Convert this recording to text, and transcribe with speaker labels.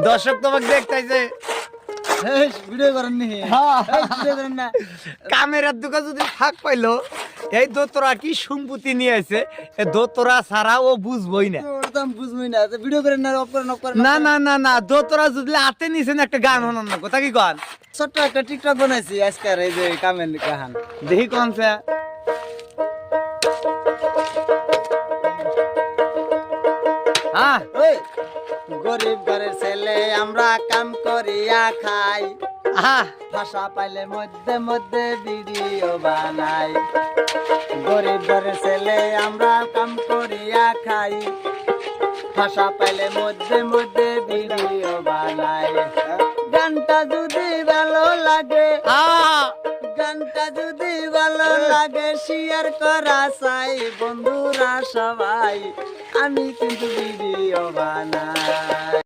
Speaker 1: দর্শক তোমাকে দেখতেছে
Speaker 2: ভিডিও করেন নি ভিডিও করেন না
Speaker 1: ক্যামেরার দোকান যদি ফাঁক পাইলো এই দোতরা কি সম্পত্তি নিয়ে আছে এই দোতরা ছাড়া ও বুঝবই না
Speaker 2: ওটা আমি বুঝবই না ভিডিও করেন না অফ করেন
Speaker 1: না না না না দোতরা যদি হাতে নিছেন একটা গান হনার না কথা কি কন
Speaker 2: ছোট্ট একটা টিকটক বানাইছি আজকের এই যে কামের কাহান
Speaker 1: দেখি কোন সে হ্যাঁ
Speaker 2: ওই গরিব ঘরের ছেলে আমরা কাম করিয়া খাই
Speaker 1: হ্যাঁ
Speaker 2: ভাষা পাইলে মধ্যে মধ্যে ভিডিও বানাই গরিব ঘরের ছেলে আমরা কাম করিয়া খাই ভাষা পাইলে মধ্যে মধ্যে ভিডিও বানাই গানটা যদি ভালো লাগে গানটা যদি ভালো লাগে শেয়ার করা চাই বন্ধুরা সবাই আমি কিন্তু ভিডিও বানাই